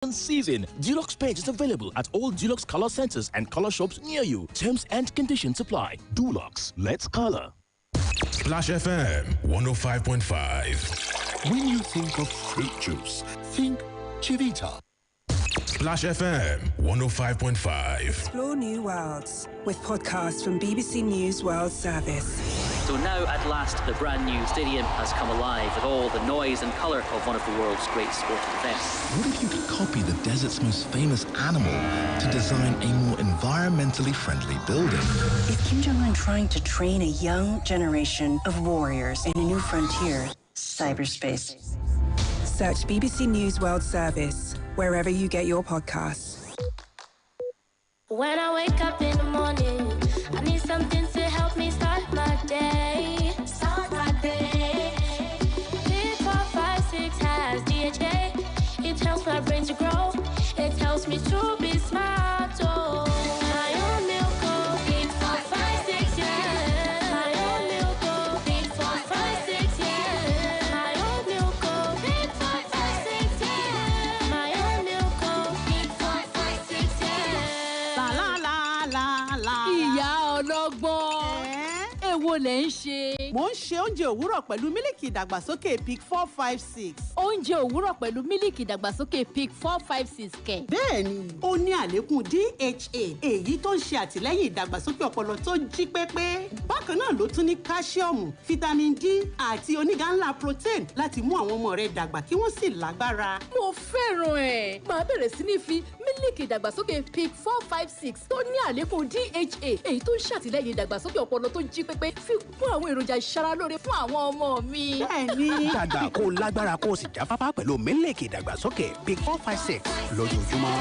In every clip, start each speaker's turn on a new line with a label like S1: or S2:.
S1: second season. Dulux paint is available at all Dulux color centers and color shops near you. Terms and conditions apply. Dulux, let's color.
S2: Splash FM 105.5.
S3: When you think of fruit juice, think Chivita.
S2: Splash FM 105.5.
S4: Explore new worlds with podcasts from BBC News World Service.
S5: So now, at last, the brand new stadium has come alive with all the noise and colour of one of the world's great sporting events.
S6: What if you could copy the desert's most famous animal to design a more environmentally friendly building?
S7: Is Kim Jong-un trying to train a young generation of warriors in a new frontier, cyberspace?
S4: Search BBC News World Service wherever you get your podcasts.
S8: When I wake up in the morning, I need something to help me start my day. Start my day. Pick 4, 5, 6 has DHA. It helps my brain to grow. It helps me to be smart. Oh, my own milk, Pick 4, 5, 6, yeah. My own milk, Pick 4, 5, 6, yeah. My own milk, Pick 4, 5, 6, yeah. My own milk, Pick 4, 5, 6, yeah.
S9: La la la la la.
S10: Ìyá ọlọ́gbọ́n. Èwo lẹ̀ ń ṣe?
S9: Mo ń ṣe oúnjẹ òwúrọ̀ pẹ̀lú mílìkì ìdàgbàsókè Pick 456.
S10: Oúnjẹ òwúrọ̀ pẹ̀lú mílìkì ìdàgbàsókè Pick 456 kẹ̀.
S9: Bẹ́ẹ̀ni, ó ní àlékún DHA, èyí tó ń ṣe àtìlẹ́yìn ìdàgbàsókè ọpọlọ tó jí pépé. Bákan náà ló tún ní káṣíọ̀mù, fítámìn D àti onígá ńlá protein láti mú àwọn ọmọ rẹ dàgbà kí wọ́n sì lágbára.
S10: Mo fẹ́ràn ẹ̀. Màá bẹ̀rẹ̀ sí ní fi mílìkì ìdàgbàsókè Pick 456 tó ní àlékún DHA, èyí tó ń ṣàtìlẹ́yìn ìdàgbàsókè ọpọlọ tó jí pépé fi kún àwọn èròjà ìṣaralóore fún àwọn ọmọ mi.
S9: Bẹ́ẹ̀ni.
S11: Dàgbà kó lágbára kó sì jáfáfá pẹ̀lú mílìkì ìdàgbàsókè Pick 456 lójoojúmọ́.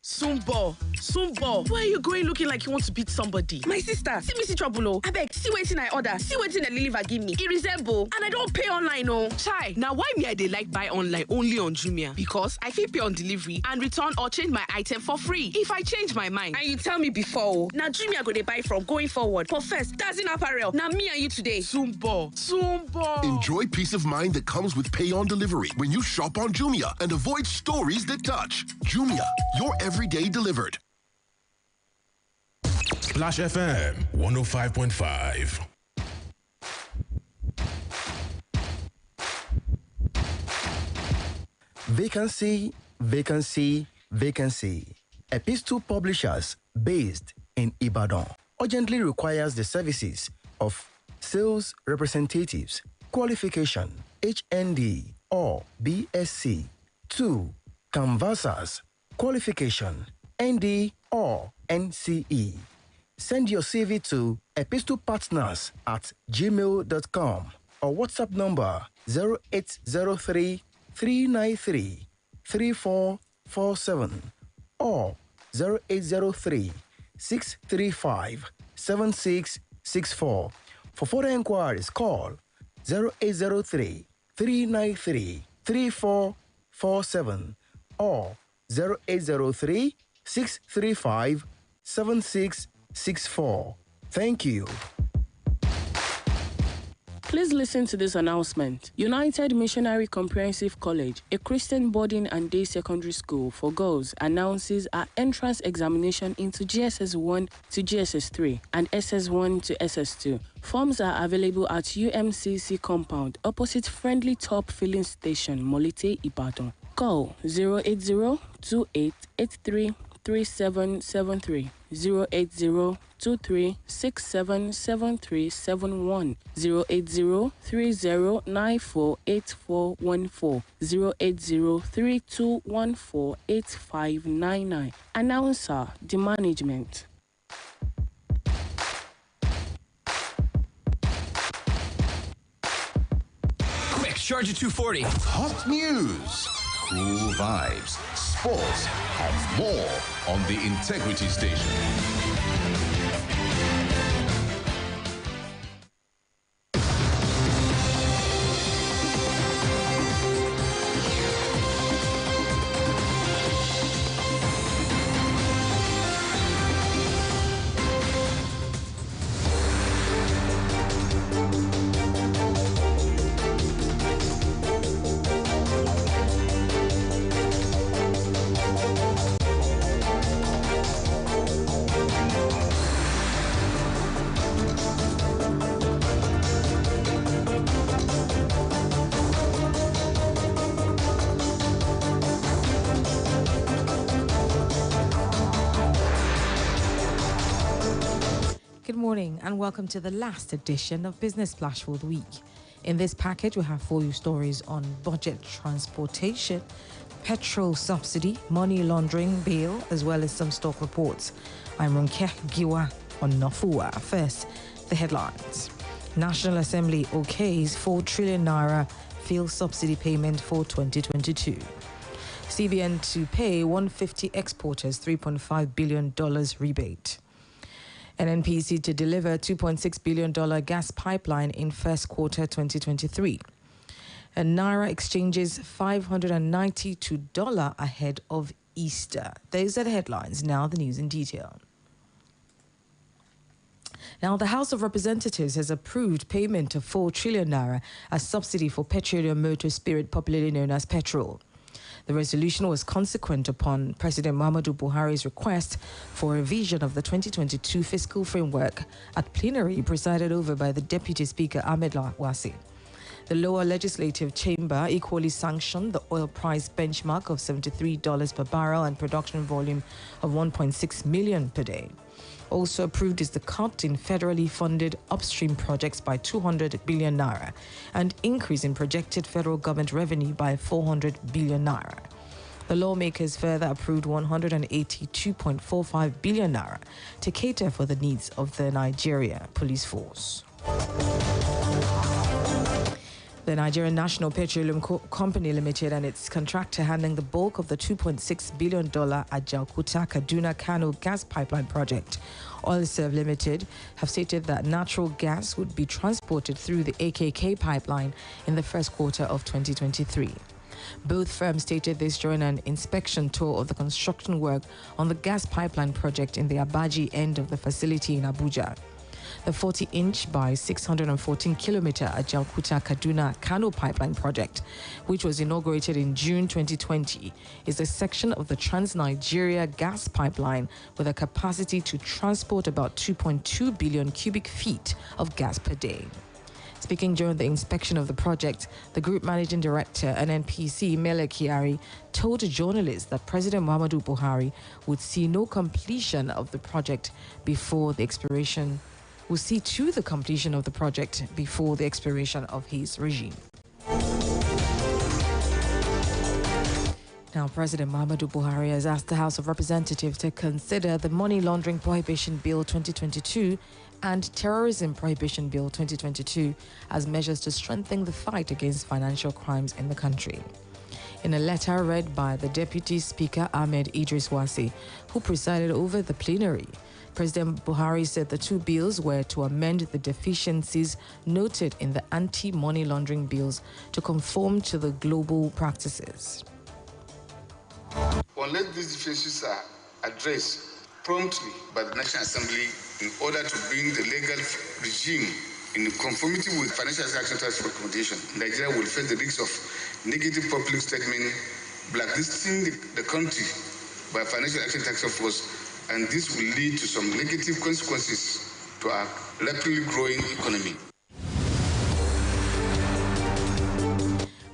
S12: Sumbo, why are you going looking like you want to beat somebody?
S13: My sister, see me see trouble oh. Abeg, see wetin I order, see wetin dem deliver give me. E resemble, and I don pay online oh.
S12: Chai, now why me I dey like buy online only on Jumia? Because I fit pay on delivery and return or change my item for free if I change my mind.
S13: And you tell me before oh, na Jumia go dey buy from going forward. For first, Dazin Apparel, na me and you today.
S12: Sumbo.
S3: Enjoy peace of mind that comes with pay on delivery when you shop on Jumia and avoid stories that touch. Jumia, your everyday delivered.
S2: Splash FM 105.5.
S14: Vacancy. Epistle Publishers, based in Ibadan, urgently requires the services of sales representatives, qualification, HND or BSc. 2. Canvassers, qualification, ND or NCE. Send your CV to epistlepartners@gmail.com or WhatsApp number 0803 393 3447 or 0803 635 7664. For further inquiries, call 0803 393 3447 or 0803 635 7664. Thank you.
S15: Please listen to this announcement. United Missionary Comprehensive College, a Christian boarding and day secondary school for girls, announces our entrance examination into GSS 1 to GSS 3 and SS 1 to SS 2. Forms are available at UMCC compound opposite Friendly Top Filling Station, Molite, Ibadan. Call 080-2883-3773, 080-2367-7371, 080-3094-8414, 080-3214-8599. Announcer, the management.
S16: Quick, charge at 240.
S3: Hot news, cool vibes, sports, and more on the Integrity Station.
S17: morning and welcome to the last edition of Business Splash for the week. In this package, we have for you stories on budget transportation, petrol subsidy, money laundering bill, as well as some stock reports. I'm Ronke Giwa Onafuwa. First, the headlines. National Assembly okays 4 trillion naira fuel subsidy payment for 2022. CBN to pay 150 exporters $3.5 billion rebate. NNPC to deliver $2.6 billion gas pipeline in first quarter 2023. And Naira exchanges $590 to dollar ahead of Easter. Those are the headlines. Now the news in detail. Now, the House of Representatives has approved payment of 4 trillion naira as subsidy for petroleum motor spirit, popularly known as petrol. The resolution was consequent upon President Muhammadu Buhari's request for a revision of the 2022 fiscal framework at plenary presided over by the Deputy Speaker Ahmed Lawasi. The lower legislative chamber equally sanctioned the oil price benchmark of $73 per barrel and production volume of 1.6 million per day. Also approved is the cut in federally funded upstream projects by 200 billion naira and increase in projected federal government revenue by 400 billion naira. The lawmakers further approved 182.45 billion naira to cater for the needs of the Nigeria police force. The Nigerian National Petroleum Company Limited and its contractor handling the bulk of the $2.6 billion Ajaokuta Kaduna Kano gas pipeline project, Oilserve Limited, have stated that natural gas would be transported through the AKK pipeline in the first quarter of 2023. Both firms stated this during an inspection tour of the construction work on the gas pipeline project in the Abaji end of the facility in Abuja. The 40-inch by 614-kilometer Ajaokuta Kaduna Kano pipeline project, which was inaugurated in June 2020, is a section of the Trans-Nigeria gas pipeline with a capacity to transport about 2.2 billion cubic feet of gas per day. Speaking during the inspection of the project, the Group Managing Director, NNPC, Mele Kyari, told journalists that President Muhammadu Buhari would see no completion of the project before the expiration will see to the completion of the project before the expiration of his regime. Now, President Muhammadu Buhari has asked the House of Representatives to consider the Money Laundering Prohibition Bill 2022 and Terrorism Prohibition Bill 2022 as measures to strengthen the fight against financial crimes in the country. In a letter read by the Deputy Speaker Ahmed Idris Wasi, who presided over the plenary, President Buhari said the two bills were to amend the deficiencies noted in the anti-money laundering bills to conform to the global practices.
S18: Unless these deficiencies are addressed promptly by the National Assembly in order to bring the legal regime in conformity with Financial Action Task Force recommendation, Nigeria will face the risk of negative public statement, blacklisting the country by Financial Action Task Force, and this will lead to some negative consequences to our rapidly growing economy.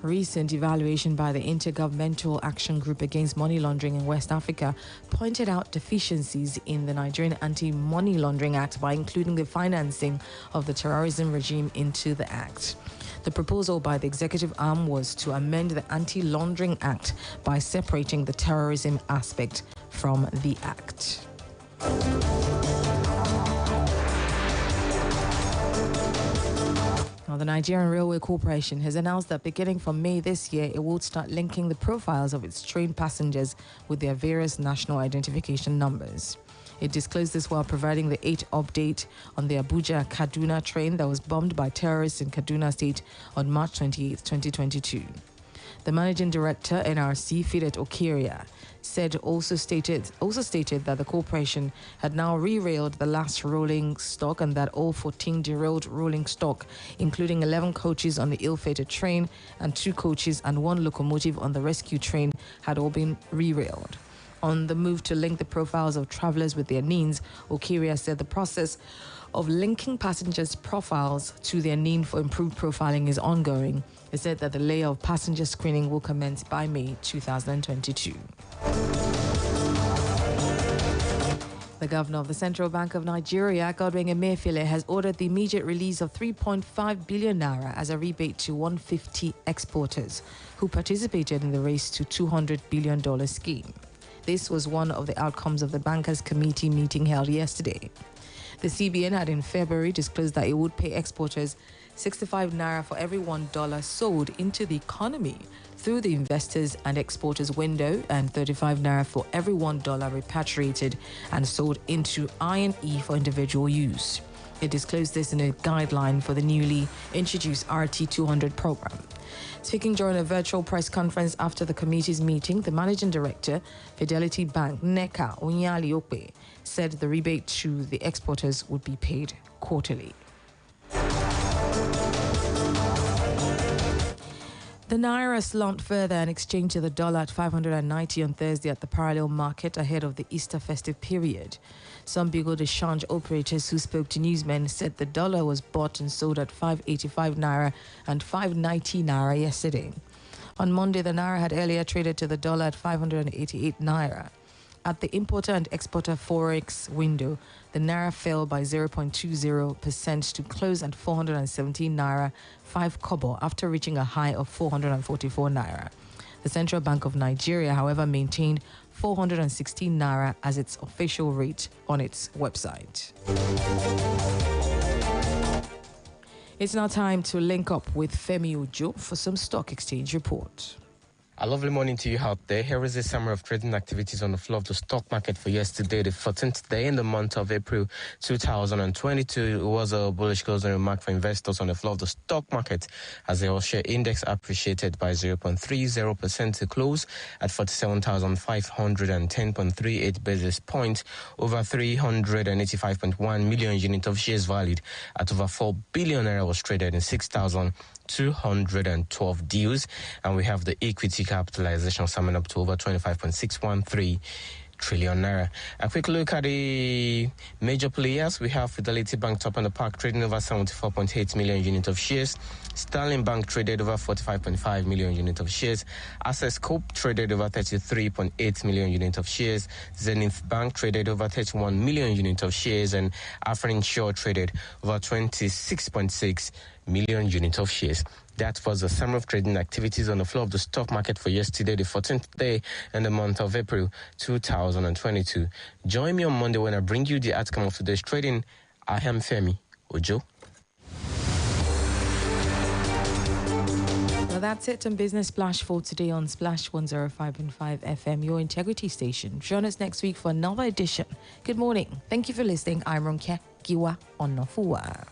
S17: Recent evaluation by the Intergovernmental Action Group Against Money Laundering in West Africa pointed out deficiencies in the Nigerian Anti-Money Laundering Act by including the financing of the terrorism regime into the act. The proposal by the executive arm was to amend the Anti-Laundering Act by separating the terrorism aspect from the act. Now, the Nigerian Railway Corporation has announced that beginning from May this year, it will start linking the profiles of its train passengers with their various national identification numbers. It disclosed this while providing the 8th update on the Abuja-Kaduna train that was bombed by terrorists in Kaduna State on March 28, 2022. The managing director, NRC, Fidet Okiria, also stated that the corporation had now re-railed the last rolling stock and that all 14 derailed rolling stock, including 11 coaches on the ill-fated train and 2 coaches and 1 locomotive on the rescue train, had all been re-railed. On the move to link the profiles of travelers with their NINs, Okiria said the process of linking passengers' profiles to their NIN for improved profiling is ongoing. It said that the layer of passenger screening will commence by May 2022. The governor of the Central Bank of Nigeria, Godwin Emefiele, has ordered the immediate release of 3.5 billion naira as a rebate to 150 exporters who participated in the race to $200 billion scheme. This was one of the outcomes of the Bankers Committee meeting held yesterday. The CBN had in February disclosed that it would pay exporters 65 naira for every $1 sold into the economy through the investors and exporters window, and 35 naira for every $1 repatriated and sold into I&E for individual use. It disclosed this in a guideline for the newly introduced RT200 program. Speaking during a virtual press conference after the committee's meeting, the managing director, Fidelity Bank, Nneka Onyali-Okpe, said the rebate to the exporters would be paid quarterly. The naira slumped further and exchanged to the dollar at 590 on Thursday at the parallel market ahead of the Easter festive period. Some Bureau de Change operators who spoke to newsmen said the dollar was bought and sold at 585 naira and 590 naira yesterday. On Monday, the naira had earlier traded to the dollar at 588 naira. At the importer and exporter forex window, the naira fell by 0.20% to close at 417 naira 5 kobo after reaching a high of 444 naira. The Central Bank of Nigeria, however, maintained 416 naira as its official rate on its website. It's now time to link up with Femi Ojo for some stock exchange report.
S19: A lovely morning to you out there. Here is a summary of trading activities on the floor of the stock market for yesterday, the 14th day in the month of April 2022. It was a bullish closing remark for investors on the floor of the stock market as the all-share index appreciated by 0.30% to close at 47,510.38 basis points. Over 385.1 million units of shares valued at over 4 billion naira was traded in 6,212 deals, and we have the equity capitalization summing up to over 25.613 trillion naira. A quick look at the major players. We have Fidelity Bank top in the park, trading over 74.8 million units of shares. Sterling Bank traded over 45.5 million units of shares. Access Corp traded over 33.8 million units of shares. Zenith Bank traded over 31 million units of shares, and Afrin Shaw traded over 26.6 million units of shares. That was the summary of trading activities on the floor of the stock market for yesterday, the 14th day in the month of April 2022. Join me on Monday when I bring you the outcome of today's trading. I am Femi Ojo.
S17: Well, that's it on Business Splash for today on Splash 105.5 FM, your integrity station. Join us next week for another edition. Good morning. Thank you for listening. I'm Ronke Giwa Onafuwa.